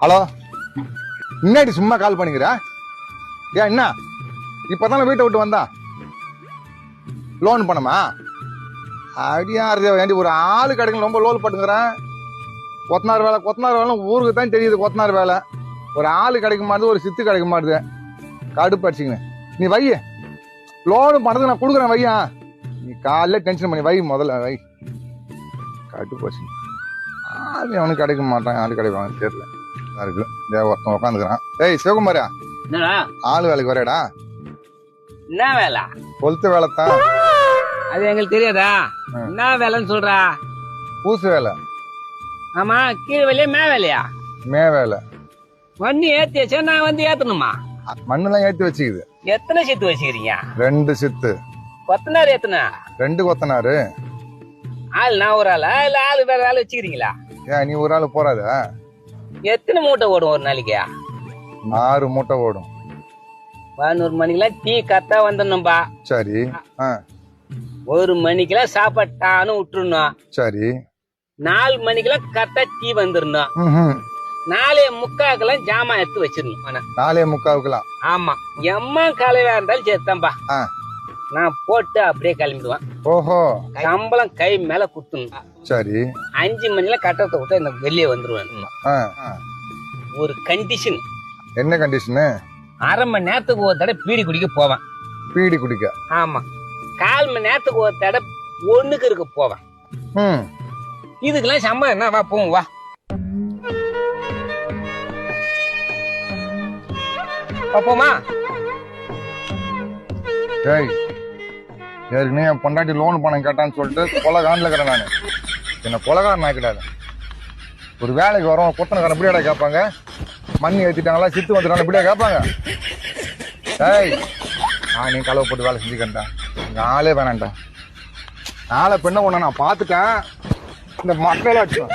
Hello, முன்னாடி சும்மா கால் பண்ணிக்கிற ஏன் என்ன? இப்பதானே வீட்டை விட்டு வந்தா லோன் பண்ணமா? அப்படியா வேண்டி ஒரு ஆளு கிடைக்கும். ரொம்ப லோன் பட்டுங்கிறேன். கொத்தனார் வேலை ஊருக்கு தான் தெரியுது. கொத்தனார் வேலை ஒரு ஆளு கிடைக்க மாட்டுது, ஒரு சித்து கிடைக்க மாட்டுது. கடுப்பு அடிச்சுங்க. நீ வை, லோனு பண்ணது நான் கொடுக்குறேன். வையா, நீ காலைல டென்ஷன் பண்ணி வை, முதல்ல வை. கடுப்பு அடிச்சுங்க. ஆளு அவனுக்கு கிடைக்க மாட்டான், ஆளு கிடைப்பாங்க தெரியல. இருக்கு ஒருத்தன் உட்காந்துக்கிறான். ஏய் சிவகுமாரா, ஆளு வேலைக்கு வரேடா. என்ன வேலை? கொளுத்து வேலை தான். அது எங்களுக்கு தெரியாதா? என்ன வேலைன்னு சொல்றா? பூசு வேலை. ஆமா, கீழ் வேலையா மே வேலையா? மே வேலை. மண்ணு ஏத்தி வச்சா நான் வந்து ஏத்தணுமா? மண்ணெல்லாம் ஏத்தி வச்சுக்குது. எத்தனை சித்து வச்சுக்கிறீங்க? 2 சித்து. கொத்தனார் எத்தனை? 2 கொத்தனாரு. ஆள் நான் ஒரு ஆளா இல்ல ஆளு வேற ஆள் வச்சுக்கிறீங்களா? ஏன் நீ ஒரு ஆள் போறாத? எத்தனை மூட்டை ஓடும் ஒரு நாளைக்கு? 6 மூட்டை ஓடும். 11 மணிக்கெல்லாம் டீ கரெக்டா வந்துடணும்பா. சரி. 1 மணிக்கெல்லாம் சாப்பாட்டானு விட்டுருணும். சரி. 4 மணிக்கெல்லாம் கரெக்டா டீ வந்துடணும். 4:45 ஜாமான் எடுத்து வச்சிடணும். 4:45. ஆமா, எம்மா காலையா இருந்தாலும் சேர்த்தான்பா. நான் போட்டு அப்படியே கிளம்பிடுவேன். ஓஹோ. சம்பளம் கை மேல குத்துணும். சரி. 5 மணில கட்டத்தை விட்டு இந்த வெளியே வந்துருவேன். ஒரு கண்டிஷன். என்ன கண்டிஷனு? 1/2 மணி நேரத்துக்கு ஒரு தடவை பீடி குடிக்க போவேன். பீடி குடிக்க? ஆமா. 1/4 மணி நேரத்துக்கு ஒரு தடவை ஒண்ணுக்கு இருக்க போவேன். இதுக்கெல்லாம் சம்பளம் என்ன? வா போவோம், வா. பாப்போமா? ஏய், ஏற்கனவே என் பொண்டாட்டி லோன் பணம் கேட்டான்னு சொல்லிட்டு கொலகாண்டில் இருக்கிறேன் நான். என்ன கொலகாரன் ஆக்கிடாது. ஒரு வேலைக்கு வரோம், கொத்தனக்காரன் இப்படியாடா கேட்பாங்க? மண்ணி ஏற்றிட்டாங்களா, சித்து வந்துட்டாங்க, இப்படியா கேட்பாங்க? ஏய், நான் நீ கலவை போட்டு வேலை செஞ்சுக்கிட்டேன். இங்கே ஆளே வேணான்டா. நாளை பெண்ணை ஒன்று நான் பார்த்துட்டேன். இந்த மக்களே அடிச்சோம்.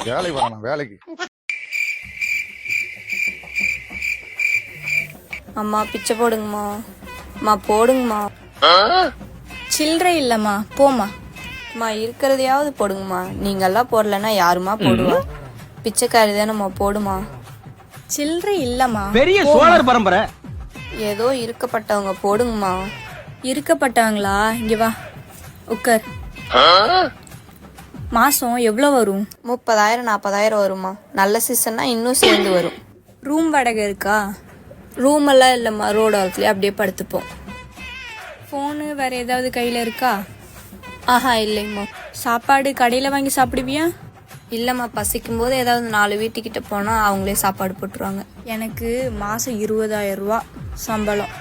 வேலைக்கு வரணும், வேலைக்கு. அம்மா பிச்சை போடுங்கம்மா. அம்மா போடுங்கம்மா. சில்லறை இல்லம்மா, போம்மா. அம்மா இருக்கிறதையாவது போடுங்கம்மா. நீங்கெல்லாம் போடலன்னா யாருமா போடுவா? பிச்சைக்காரி தானம்மா, போடுமா. சில்லறை இல்லம்மா, பெரிய சோழர் பரம்பரை. ஏதோ இருக்கப்பட்டவங்க, போடுங்கம்மா. இருக்கப்பட்டவங்களா? இங்க வா, உட்கார். மாசம் எவ்வளவு வரும்? 30,000 40,000 வருமா. நல்ல சீசன்னா இன்னும் சேர்ந்து வரும். ரூம் வாடகை இருக்கா? ரூம் எல்லாம் இல்லைம்மா, ரோடு ஓரத்துலேயே அப்படியே படுத்துப்போம். ஃபோனு வேற ஏதாவது கையில் இருக்கா? ஆஹா இல்லைம்மா. சாப்பாடு கடையில் வாங்கி சாப்பிடுவியா? இல்லைம்மா, பசிக்கும் போது ஏதாவது 4 வீட்டுக்கிட்ட போனால் அவங்களே சாப்பாடு போட்டுருவாங்க. எனக்கு மாதம் 20,000 ரூபா சம்பளம்.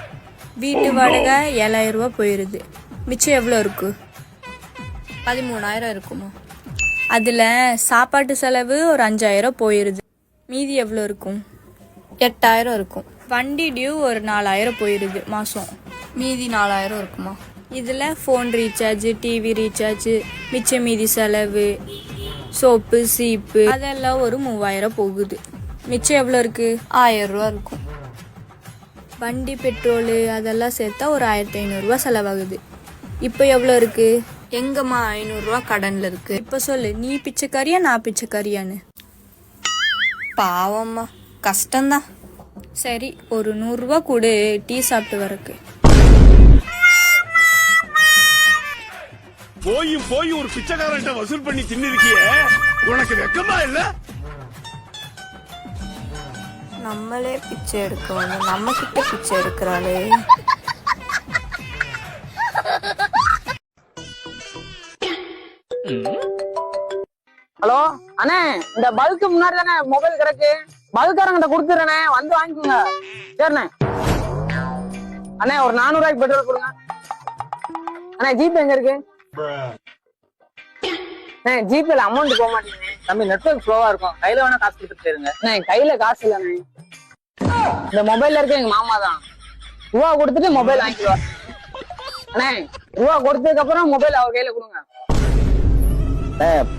வீட்டு வாடகை 7,000 ரூபா போயிடுது. மிச்சம் எவ்வளோ இருக்கு? 13,000 இருக்குமா. அதில் சாப்பாட்டு செலவு ஒரு 5,000 போயிடுது. மீதி எவ்வளோ இருக்கும்? 8,000 இருக்கும். வண்டி டியூ ஒரு 4,000 போயிடுது மாதம். மீதி 4,000 இருக்குமா. இதில் ஃபோன் ரீசார்ஜ், டிவி ரீசார்ஜ், மிச்ச மீதி செலவு, சோப்பு சீப்பு அதெல்லாம் ஒரு 3,000 போகுது. மிச்சம் எவ்வளோ இருக்குது? 1,000 ரூபா இருக்கும். வண்டி பெட்ரோலு அதெல்லாம் சேர்த்தா ஒரு 1,500 ரூபா செலவாகுது. இப்போ எவ்வளோ இருக்குது? எங்கம்மா 500 ரூபா கடனில் இருக்குது. இப்போ சொல்லு, நீ பிச்சைக்காரியா நான் பிச்சைக்காரியான்னு? பாவம்மா, கஷ்டம்தான். சரி, ஒரு 100 ரூபா கொடு, டீ சாப்பிட்டு வரக்கு. போய் ஒரு பிச்சைக்காரன்ட்ட வசூல் பண்ணி தின்னிருக்கிய, உனக்கு வெக்கமா இல்ல? நம்மளே பிச்சை எடுக்க வந்து நம்ம கிட்ட பிச்சை எடுக்கிறாளே. ஹலோ அண்ணே, இந்த பல்க்கு முன்னாடி தானே மொபைல் கிடக்கு. பல்காரங்கிட்ட கொடுத்துறேனே, வந்து வாங்கிக்கோங்க. சரிண்ணே. அண்ணே ஒரு 400 ரூபாய்க்கு பெட்ரோல் கொடுங்க. அண்ணே ஜிபே எங்க இருக்கு? ஜிபேல அமௌண்ட் போக மாட்டேங்குது தம்பி, நெட்வொர்க் ஸ்லோவா இருக்கும். கையில வேணா காசு கொடுத்துட்டு போயிருங்க. கையில காசு இல்லண்ணே. இந்த மொபைல்ல இருக்க எங்க மாமா தான். ரூபா கொடுத்துட்டு மொபைல் வாங்கிக்குவார். அண்ணே ரூபா கொடுத்ததுக்கு அப்புறம் மொபைல் அவர் கையில கொடுங்க.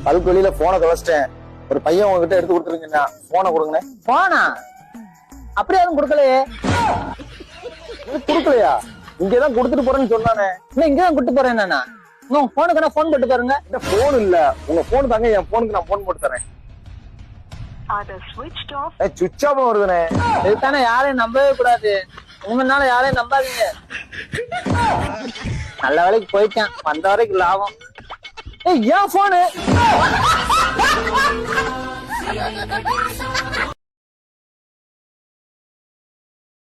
பல்கு வெளியில போனை தொலைச்சிட்டேன். ஒரு பையன் உங்ககிட்ட எடுத்து கொடுத்துருங்க. போனை கொடுங்க. போனா அப்படி யாரும் கொடுக்கலையே. கொடுக்கலையா? இங்கதான் கொடுத்துட்டு போறேன்னு சொன்னானே. இங்கதான் கொடுத்து போறேன். என்னன்னா உங்க போனுக்கு போன் போட்டு பாருங்க. போன் இல்ல, உங்க போன் தாங்க. என் போனுக்கு நான் போன் போட்டு தரேன். சுவிட்ச் ஆஃப் வருதுண்ணே. இதுதானே யாரையும் நம்பவே கூடாது. இனிமேனால யாரையும் நம்பாதீங்க. நல்ல வேலைக்கு போயிட்டேன், வந்த வரைக்கும் லாபம். ஏய், ஏன் போனு?